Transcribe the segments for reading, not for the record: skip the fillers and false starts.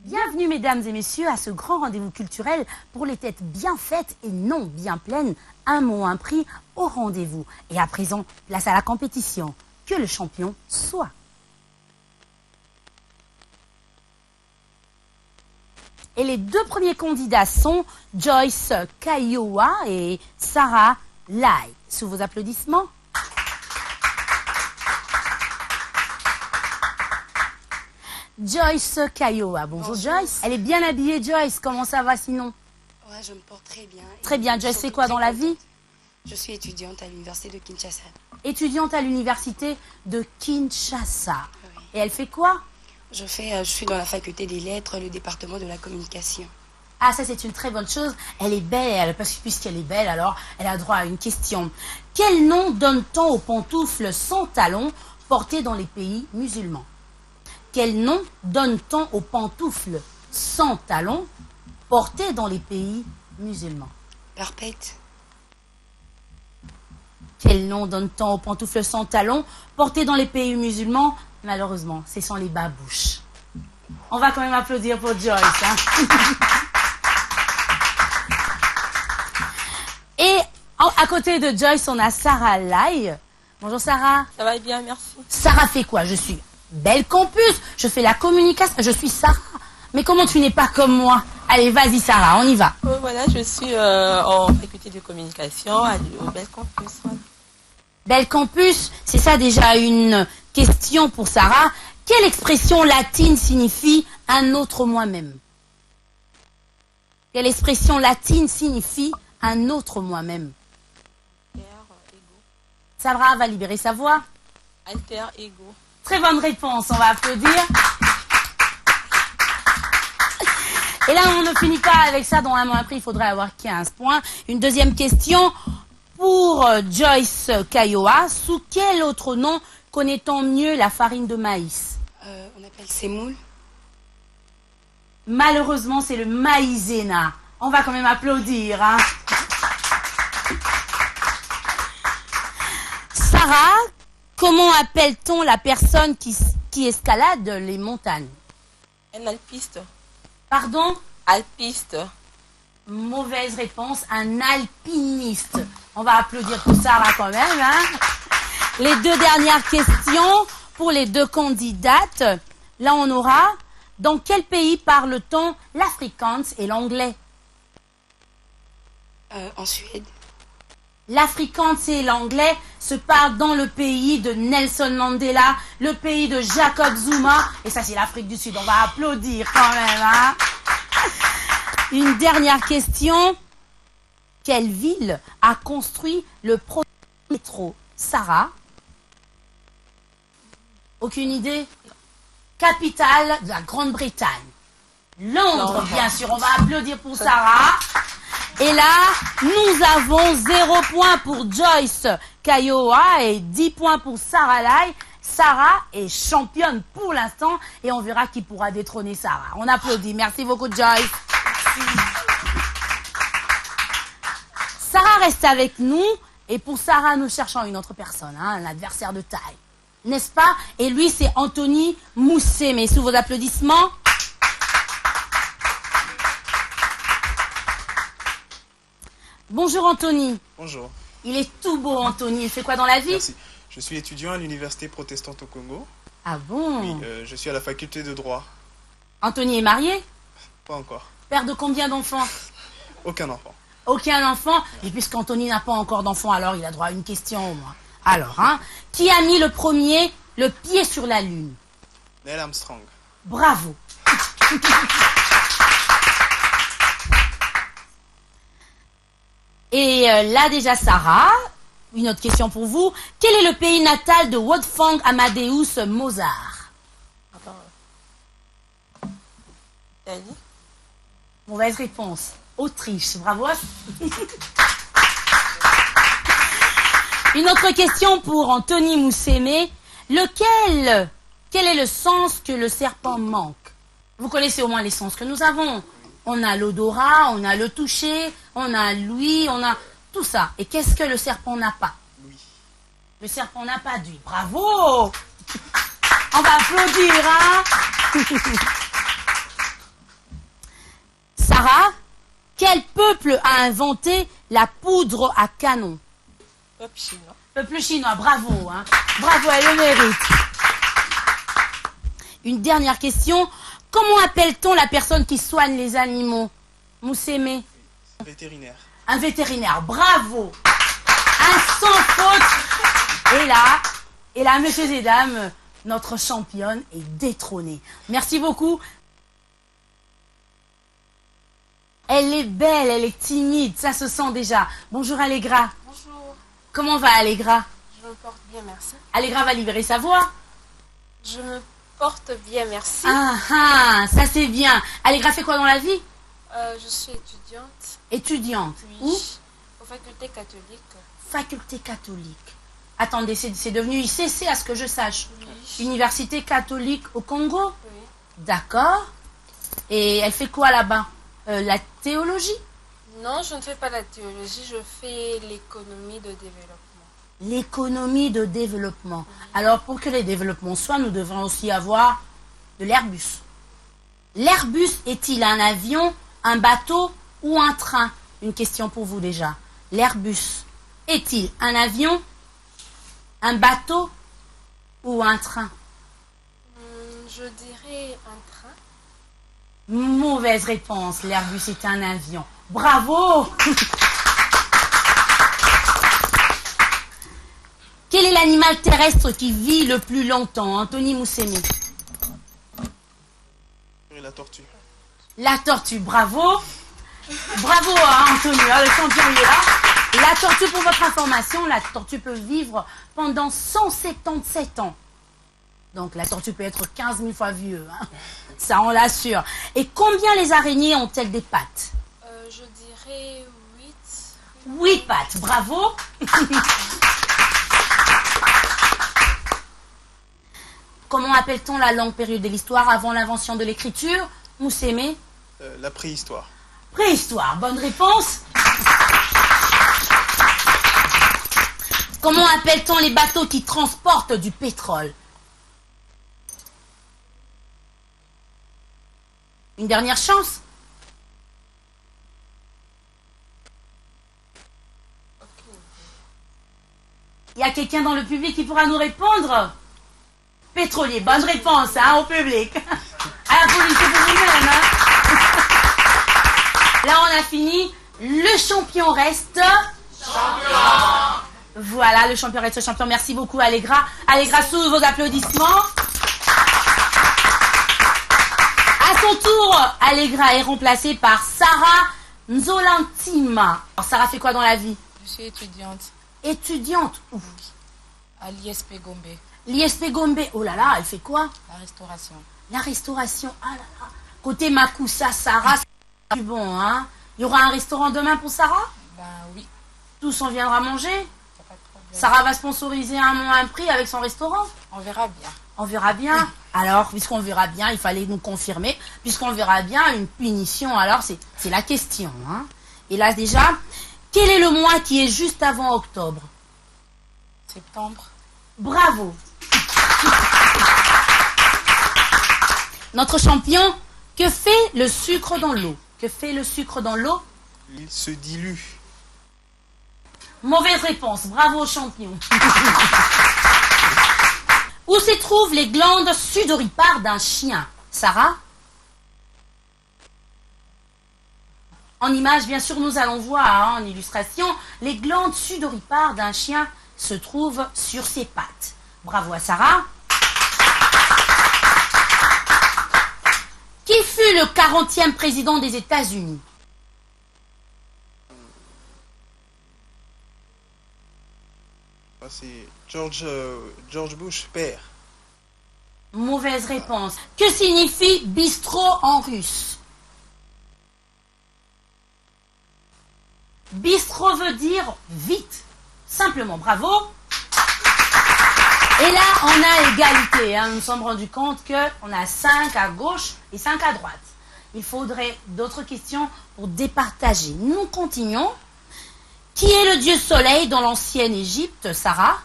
Bienvenue mesdames et messieurs à ce grand rendez-vous culturel pour les têtes bien faites et non bien pleines. Un mot, un prix au rendez-vous. Et à présent, place à la compétition. Que le champion soit. Et les deux premiers candidats sont Joyce Kaiyowa et Sarah Lai. Sous vos applaudissements. Joyce Kaiyowa. Bonjour Joyce. Elle est bien habillée Joyce. Comment ça va sinon? Ouais, je me porte très bien. Très bien. Joyce, c'est quoi dans la vie? Je suis étudiante à l'université de Kinshasa. Étudiante à l'université de Kinshasa. Oui. Et elle fait quoi? Je suis dans la faculté des lettres, le département de la communication. Ah, ça c'est une très bonne chose. Elle est belle, puisqu'elle est belle, alors elle a droit à une question. Quel nom donne-t-on aux pantoufles sans talons portées dans les pays musulmans? Quel nom donne-t-on aux pantoufles sans talons portées dans les pays musulmans? Perpète. Quel nom donne-t-on aux pantoufles sans talons portées dans les pays musulmans? Malheureusement, ce sont les babouches. On va quand même applaudir pour Joyce. Hein. Et à côté de Joyce, on a Sarah Lai. Bonjour Sarah. Ça va bien, merci. Sarah fait quoi? Je suis belle campus, je fais la communication, je suis Sarah. Mais comment tu n'es pas comme moi? Allez, vas-y Sarah, on y va. Voilà, je suis en faculté de communication au Bel Campus. Voilà. Bel Campus, c'est ça déjà une question pour Sarah. Quelle expression latine signifie un autre moi-même? Quelle expression latine signifie un autre moi-même? Alter ego. Sarah va libérer sa voix. Alter ego. Très bonne réponse, on va applaudir. Et là, on ne finit pas avec ça. Dans un mois après, il faudrait avoir 15 points. Une deuxième question pour Joyce Kaiyowa. Sous quel autre nom connaît-on mieux la farine de maïs? On appelle semoule. Malheureusement, c'est le maïzena. On va quand même applaudir. Hein. Sarah, comment appelle-t-on la personne qui escalade les montagnes? Un alpiste. Pardon? Alpiste. Mauvaise réponse, un alpiniste. On va applaudir pour Sarah quand même. Hein. Les deux dernières questions pour les deux candidates. Là, on aura, dans quel pays parle-t-on l'afrikaans et l'anglais? En Suède. L'afrikaans et l'anglais se parlent dans le pays de Nelson Mandela, le pays de Jacob Zuma. Et ça, c'est l'Afrique du Sud. On va applaudir quand même. Hein. Une dernière question. Quelle ville a construit le premier métro? Sarah? Aucune idée? Capitale de la Grande-Bretagne. Londres, bien sûr. On va applaudir pour Sarah. Et là, nous avons 0 point pour Joyce Kaiyowa et 10 points pour Sarah Lai. Sarah est championne pour l'instant et on verra qui pourra détrôner Sarah. On applaudit. Merci beaucoup Joyce. Sarah reste avec nous et pour Sarah, nous cherchons une autre personne, hein, un adversaire de taille. N'est-ce pas? Et lui, c'est Anthony Moussémé. Sous vos applaudissements. Bonjour Anthony. Bonjour. Il est tout beau Anthony. Il fait quoi dans la vie? Merci. Je suis étudiant à l'université protestante au Congo. Ah bon? Oui, je suis à la faculté de droit. Anthony est marié? Pas encore. Père de combien d'enfants? Aucun enfant. Aucun enfant. Et puisqu'Anthony n'a pas encore d'enfant, alors il a droit à une question au moins. Alors, hein, qui a mis le pied sur la Lune? Neil Armstrong. Bravo. Et là déjà Sarah, une autre question pour vous. Quel est le pays natal de Wolfgang Amadeus Mozart? Attends. Italie. Mauvaise réponse. Autriche. Bravo. Une autre question pour Anthony Moussémé. Quel est le sens que le serpent manque? Vous connaissez au moins les sens que nous avons. On a l'odorat, on a le toucher, on a l'ouïe, on a tout ça. Et qu'est-ce que le serpent n'a pas? Louis. Le serpent n'a pas d'ouïe. Bravo. On va applaudir, hein. Quel peuple a inventé la poudre à canon? Peuple chinois. Peuple chinois, bravo. Hein. Bravo, elle le mérite. Une dernière question. Comment appelle-t-on la personne qui soigne les animaux? Moussémé. Vétérinaire. Un vétérinaire, bravo. Un sans faute. Et là, messieurs et dames, notre championne est détrônée. Merci beaucoup. Elle est belle, elle est timide, ça se sent déjà. Bonjour Allegra. Bonjour, Comment va Allegra? je me porte bien, merci. Allegra va libérer sa voix. Je me porte bien, merci. Ah, ça c'est bien. Allegra fait quoi dans la vie? Je suis étudiante, Étudiante. puis Où? aux facultés catholiques. Faculté catholique. Attendez, c'est devenu ICC à ce que je sache. Oui. Université catholique au Congo? Oui. D'accord. Et elle fait quoi là-bas? La théologie? Non, je ne fais pas la théologie, je fais l'économie de développement. L'économie de développement. Alors, pour que les développements soient, nous devons aussi avoir de l'Airbus. L'Airbus est-il un avion, un bateau ou un train? Une question pour vous déjà. L'Airbus est-il un avion, un bateau ou un train? Je dirais un train. Mauvaise réponse. L'Airbus est un avion. Bravo! Quel est l'animal terrestre qui vit le plus longtemps? Anthony Moussémé. Et la tortue. La tortue, bravo. Bravo à Anthony, hein, le champion il est là. La tortue, pour votre information, la tortue peut vivre pendant 177 ans. Donc la tortue peut être 15 000 fois vieux, hein. Ça on l'assure. Et combien les araignées ont-elles des pattes? Je dirais 8. 8 pattes, bravo. Comment appelle-t-on la longue période de l'histoire avant l'invention de l'écriture? Moussémé? La préhistoire. Préhistoire, bonne réponse. Comment appelle-t-on les bateaux qui transportent du pétrole? Une dernière chance. Il y a quelqu'un dans le public qui pourra nous répondre? Pétrolier, bonne réponse, hein, au public. À la police, c'est pour vous-même, hein. Là, on a fini. Le champion reste... Champion. Voilà, le champion reste champion. Merci beaucoup, Allegra. Allegra, sous vos applaudissements. À son tour, Allegra est remplacée par Sarah Nzolantima. Alors, Sarah fait quoi dans la vie? Je suis étudiante Étudiante. Où? à l'ISP Gombe, L'ISP Gombe. Oh là là, elle fait quoi? la restauration. La restauration. Ah là là. Côté Makusa, Sarah, c'est bon, hein? Il y aura un restaurant demain pour Sarah? Ben oui, Tous on viendra manger? y a pas de problème. Sarah va sponsoriser un prix avec son restaurant? On verra bien. On verra bien. Alors, puisqu'on verra bien, il fallait nous confirmer. Puisqu'on verra bien, une punition, alors c'est la question, hein? Et là déjà, quel est le mois qui est juste avant octobre? Septembre, Bravo. Notre champion, que fait le sucre dans l'eau? Que fait le sucre dans l'eau? Il se dilue. Mauvaise réponse. Bravo, champion. Où se trouvent les glandes sudoripares d'un chien? Sarah? En image, bien sûr, nous allons voir, hein, en illustration, les glandes sudoripares d'un chien se trouvent sur ses pattes. Bravo à Sarah. Qui fut le 40e président des États-Unis? Ah, c'est George Bush, père. Mauvaise réponse. Que signifie bistrot en russe? Bistrot veut dire vite. Simplement, bravo. Et là, on a égalité, hein. Nous nous sommes rendus compte qu'on a 5 à gauche et 5 à droite. Il faudrait d'autres questions pour départager. Nous continuons. Qui est le dieu soleil dans l'ancienne Égypte, Sarah?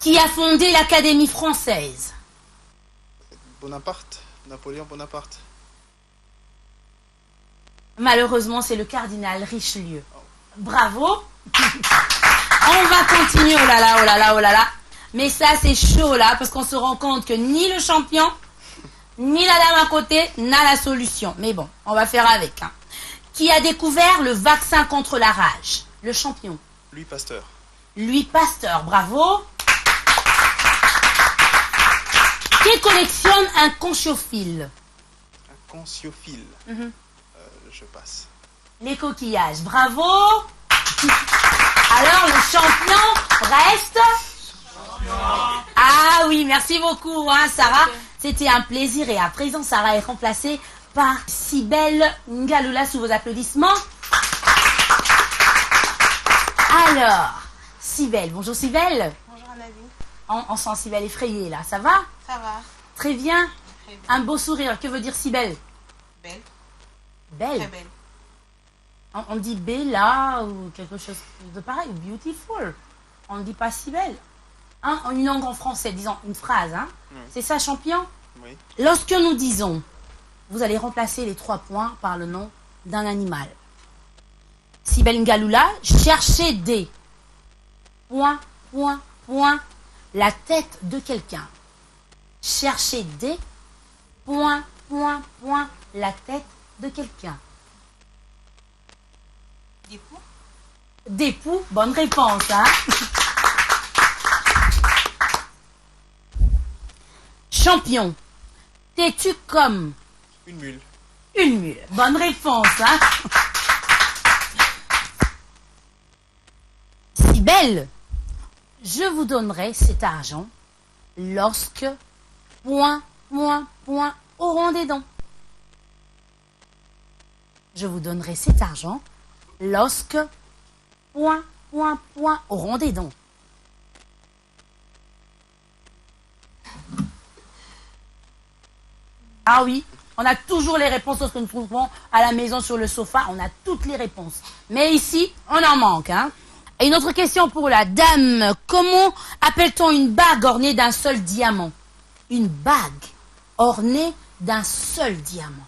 Qui a fondé l'Académie française? Bonaparte. Napoléon Bonaparte. Malheureusement, c'est le cardinal Richelieu. Bravo. On va continuer. Oh là là, oh là là, oh là là. Mais ça, c'est chaud là, parce qu'on se rend compte que ni le champion, ni la dame à côté n'a la solution. Mais bon, on va faire avec. Hein. Qui a découvert le vaccin contre la rage? Le champion. Louis Pasteur. Louis Pasteur, bravo. Qui collectionne un conchiophile? Un conciophile. Je passe. Les coquillages, bravo. Alors, le champion reste... Ah oui, merci beaucoup, hein, Sarah. C'était un plaisir. Et à présent, Sarah est remplacée par Cybèle Ngaloula sous vos applaudissements. Alors, Cybèle. Bonjour Cybèle. Bonjour Anaïs. On sent Cybèle effrayée là, ça va? Ça va? Très bien. Très bien. Un beau sourire. Que veut dire Cybèle? Belle. Belle. Très belle. On dit Bella ou quelque chose de pareil. Beautiful. On ne dit pas Cybèle. Hein, en une langue en français, disons une phrase. Hein. C'est ça, champion? Oui. Lorsque nous disons, vous allez remplacer les 3 points par le nom d'un animal. Cybèle Ngaloula, cherchez des... Point, point, point, la tête de quelqu'un. Cherchez des... Point, point, point, la tête de quelqu'un. Des poux? Des poux, bonne réponse, hein. Champion, t'es-tu comme Une mule. une mule? Bonne réponse, hein. Cybèle, je vous donnerai cet argent lorsque, point, point, point, auront des dons. Je vous donnerai cet argent lorsque, point, point, point, auront des dons. Ah oui, on a toujours les réponses lorsque nous trouvons à la maison sur le sofa. On a toutes les réponses. Mais ici, on en manque. Hein. Et une autre question pour la dame. Comment appelle-t-on une bague ornée d'un seul diamant? Une bague ornée d'un seul diamant.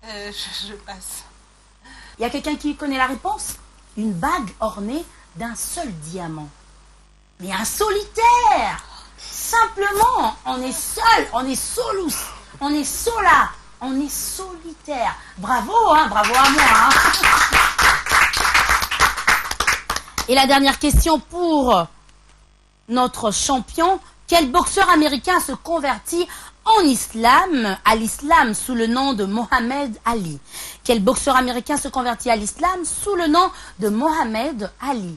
Je passe. Il y a quelqu'un qui connaît la réponse? Une bague ornée d'un seul diamant. Mais un solitaire! Simplement, on est seul, on est solus, on est sola, on est solitaire. Bravo, hein, bravo à moi. Hein. Et la dernière question pour notre champion. Quel boxeur américain se convertit en islam, à l'islam sous le nom de Mohamed Ali? Quel boxeur américain se convertit à l'islam sous le nom de Mohamed Ali?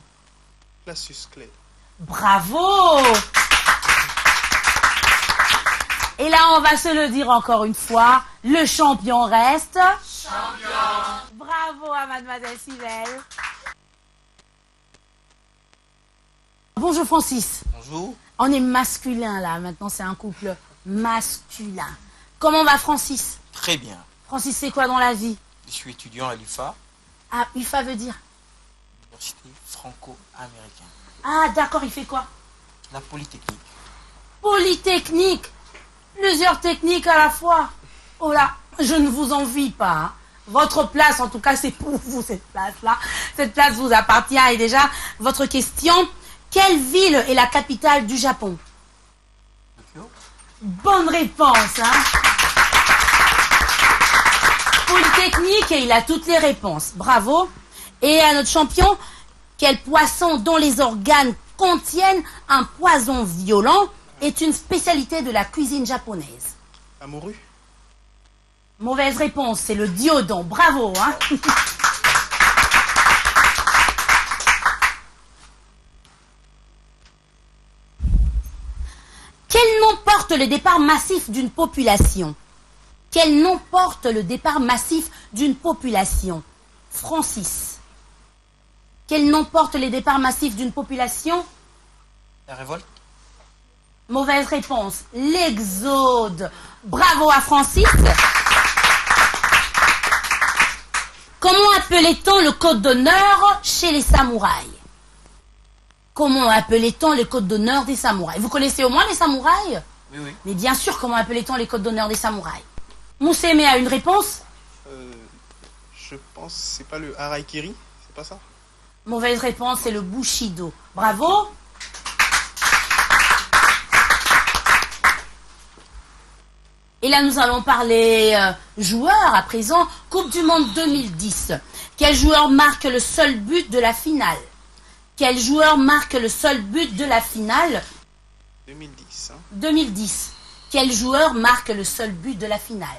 Cassius Clay. Bravo! Et là, on va se le dire encore une fois, le champion reste... Champion! Bravo à mademoiselle Cybèle. Bonjour Francis. Bonjour. On est masculin là, maintenant c'est un couple masculin. Comment va Francis? Très bien. Francis, c'est quoi dans la vie? Je suis étudiant à l'UFA, Ah, UFA veut dire? Université franco-américaine. Ah, d'accord, il fait quoi? La Polytechnique. Polytechnique. Plusieurs techniques à la fois. Oh là, je ne vous envie pas. Hein. Votre place, en tout cas, c'est pour vous, cette place-là. Cette place vous appartient. Et déjà, votre question, quelle ville est la capitale du Japon? Tokyo. Bonne réponse. Hein. Polytechnique, et il a toutes les réponses. Bravo. Et à notre champion, quel poisson dont les organes contiennent un poison violent est une spécialité de la cuisine japonaise? La morue. Mauvaise réponse, c'est le diodon. Bravo, hein. Quel nom porte le départ massif d'une population? Quel nom porte le départ massif d'une population? Francis. Quel nom porte les départs massifs d'une population? La révolte. Mauvaise réponse, l'exode. Bravo à Francis. Comment appelait-on le code d'honneur chez les samouraïs? Comment appelait-on les codes d'honneur des samouraïs? Vous connaissez au moins les samouraïs? Oui, oui. Mais bien sûr, comment appelait-on les codes d'honneur des samouraïs? Mousseme a une réponse? Je pense que c'est pas le Haraikiri, c'est pas ça? Mauvaise réponse, c'est le Bushido. Bravo. Et là, nous allons parler joueurs à présent. Coupe du Monde 2010. Quel joueur marque le seul but de la finale? Quel joueur marque le seul but de la finale? 2010. Hein. 2010. Quel joueur marque le seul but de la finale?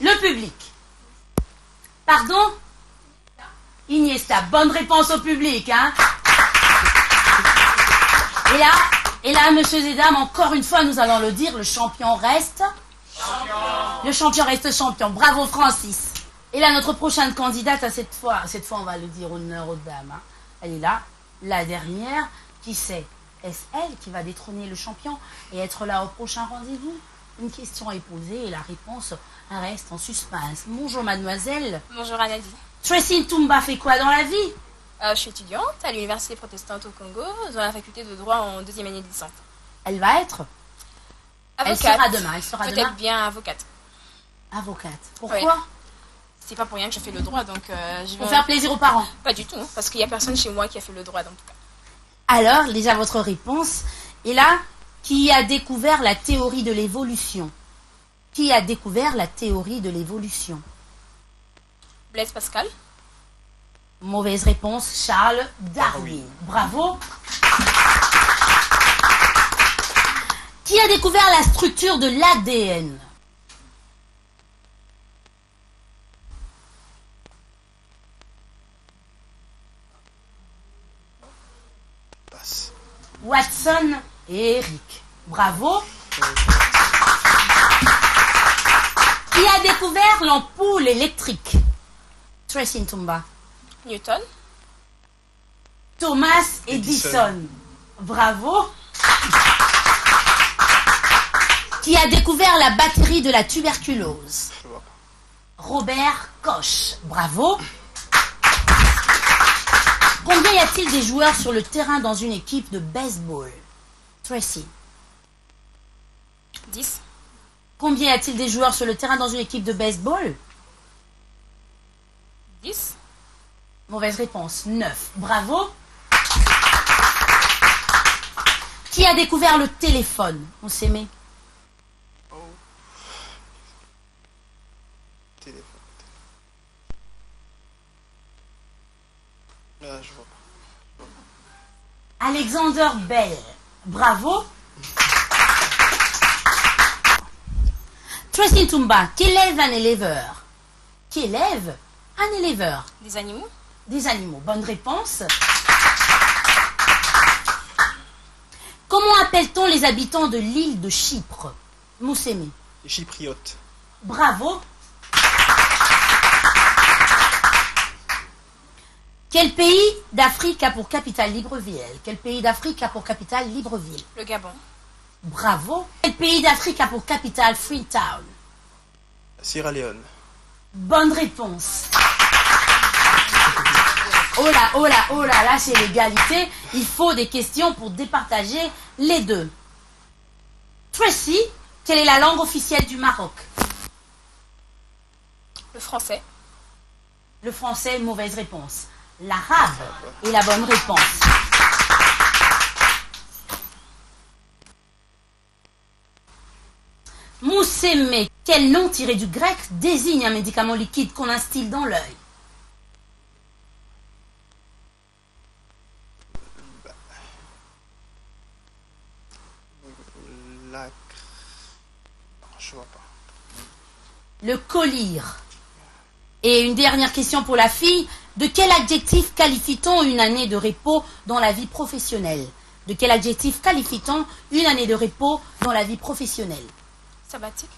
Le public. Pardon? Iniesta. Bonne réponse au public, hein? Et là, messieurs et dames, encore une fois, nous allons le dire, le champion reste champion. Le champion reste champion. Bravo, Francis. Et là, notre prochaine candidate, à cette fois, on va le dire honneur aux dames. Hein. Elle est là, la dernière. Qui c'est? Est-ce elle qui va détrôner le champion et être là au prochain rendez-vous? Une question est posée et la réponse reste en suspense. Bonjour, mademoiselle. Bonjour Anadi. Tracy Ntumba fait quoi dans la vie? Je suis étudiante à l'université protestante au Congo, dans la faculté de droit en 2e année de licence. Elle va être? Avocate. Elle sera demain. Elle sera Peut-être demain. bien avocate. Avocate. Pourquoi? C'est pas pour rien que je fais le droit, donc je vais... Pour faire plaisir aux parents. Pas du tout, hein, parce qu'il n'y a personne chez moi qui a fait le droit, en tout cas. Alors, déjà votre réponse. Et là, qui a découvert la théorie de l'évolution? Qui a découvert la théorie de l'évolution? Blaise Pascal. Mauvaise réponse, Charles Darwin. Bravo. Qui a découvert la structure de l'ADN? Passe. Watson et Eric. Bravo. Qui a découvert l'ampoule électrique? Tracy Ntumba. Newton. Thomas Edison. Bravo. Qui a découvert la bactérie de la tuberculose? Je vois pas. Robert Koch. Bravo. Combien y a-t-il des joueurs sur le terrain dans une équipe de baseball? Tracy. 10. Combien y a-t-il des joueurs sur le terrain dans une équipe de baseball? 10. Mauvaise réponse. 9. Bravo. Qui a découvert le téléphone? On s'aimait. Téléphone. Là, je vois pas. Alexander Bell. Bravo. Tracy Ntumba. Qu'élève un éleveur? Qui élève un éleveur? Des animaux. Des animaux. Bonne réponse. Comment appelle-t-on les habitants de l'île de Chypre? Moussemi. Les Chypriotes. Bravo. Quel pays d'Afrique a pour capitale Libreville? Quel pays d'Afrique a pour capitale Libreville? Le Gabon. Bravo. Quel pays d'Afrique a pour capitale Freetown? Sierra Leone. Bonne réponse. Oh là, oh là, oh là, là c'est l'égalité. Il faut des questions pour départager les deux. Tracy, quelle est la langue officielle du Maroc? Le français. Le français, mauvaise réponse. L'arabe est la bonne réponse. Mousseme, quel nom tiré du grec désigne un médicament liquide qu'on instille dans l'œil? La... Non, je vois pas. Le collyre. Et une dernière question pour la fille. De quel adjectif qualifie-t-on une année de repos dans la vie professionnelle? De quel adjectif qualifie-t-on une année de repos dans la vie professionnelle? Sabbatique.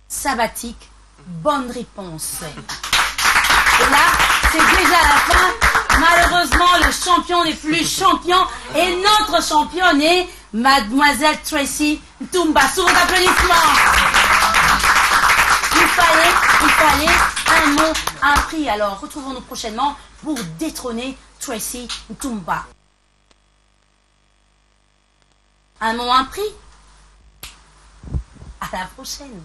Sabbatique. Bonne réponse. Et là, c'est déjà la fin Malheureusement, le champion n'est plus champion et notre championne est Mademoiselle Tracy Ntumba. Sous vos applaudissements. Il fallait un mot, un prix. Alors, retrouvons-nous prochainement pour détrôner Tracy Ntumba. Un mot, un prix. À la prochaine.